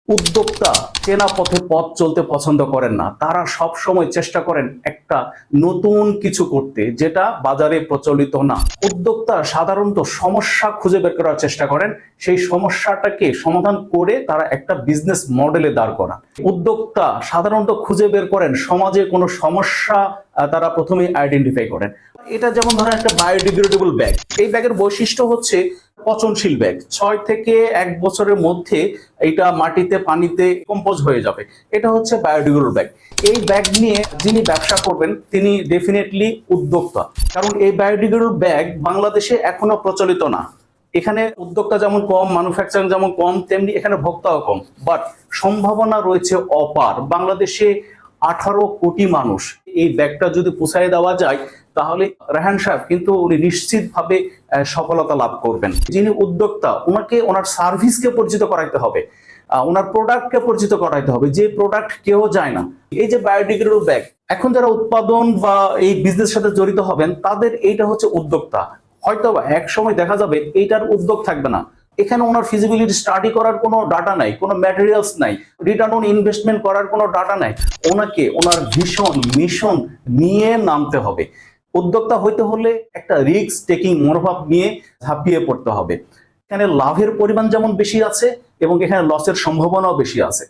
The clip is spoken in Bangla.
উদ্যোক্তা চেনা পথে পথ চলতে পছন্দ করেন না, তারা সব সময় চেষ্টা করেন একটা নতুন কিছু করতে যেটা বাজারে প্রচলিত না। উদ্যোক্তা সাধারণত সমস্যা খুঁজে বের করার চেষ্টা করেন, সেই সমস্যাটাকে সমাধান করে তারা একটা বিজনেস মডেলে দাঁড় করান। উদ্যোক্তা সাধারণত খুঁজে বের করেন সমাজে কোনো সমস্যা, তারা প্রথমে আইডেন্টিফাই করেন। এটা যেমন ধরেন একটা বায়োডিগ্রেডেবল ব্যাগ, এই ব্যাগের বৈশিষ্ট্য হচ্ছে পচনশীল ব্যাগ, 6 থেকে 1 বছরের মধ্যে এটা মাটিতে পানিতে কম্পোজ হয়ে যাবে। এটা হচ্ছে বায়োডিগ্রেডেবল ব্যাগ। এই ব্যাগ নিয়ে যিনি ব্যবসা করবেন তিনি ডেফিনেটলি উদ্যোক্তা, কারণ এই বায়োডিগ্রেডেবল ব্যাগ বাংলাদেশে এখনো প্রচলিত না। এখানে উদ্যোক্তা যেমন কম, ম্যানুফ্যাকচারিং যেমন কম, তেমনি এখানে ভোক্তাও কম, বাট সম্ভাবনা রয়েছে অপার। বাংলাদেশে 18 কোটি মানুষ, এই ব্যাগটা যদি পুষায় দেওয়া যায় তাহলে রায়হান সাহেব কিন্তু উনি নিশ্চিতভাবে সফলতা লাভ করবেন। যিনি উদ্যোক্তা ওনাকে ওনার সার্ভিসকে পরিচিত করাইতে হবে, ওনার প্রোডাক্টকে পরিচিত করাইতে হবে, যে প্রোডাক্ট কেউ যায় না। এই যে বায়োডিগ্রেডেবল ব্যাগ, এখন যারা উৎপাদন বা এই বিজনেস সাথে জড়িত হবেন তাদের এইটা হচ্ছে উদ্যোক্তা। হয়তো এক সময় দেখা যাবে এইটার উদ্যোগ থাকবে না, এখানে ওনার ফিজিবিলিটি স্টাডি করার কোনো ডাটা নাই, কোনো ম্যাটেরিয়ালস নাই, রিটার্ন অন ইনভেস্টমেন্ট করার কোনো ডাটা নাই। ওনাকে ওনার ভিশন মিশন নিয়ে নামতে হবে। উদ্যোক্তা হইতে হলে একটা রিস্ক টেকিং মনোভাব নিয়ে ঝাঁপিয়ে পড়তে হবে। এখানে লাভের পরিমাণ যেমন বেশি আছে এবং এখানে লসের সম্ভাবনাও বেশি আছে।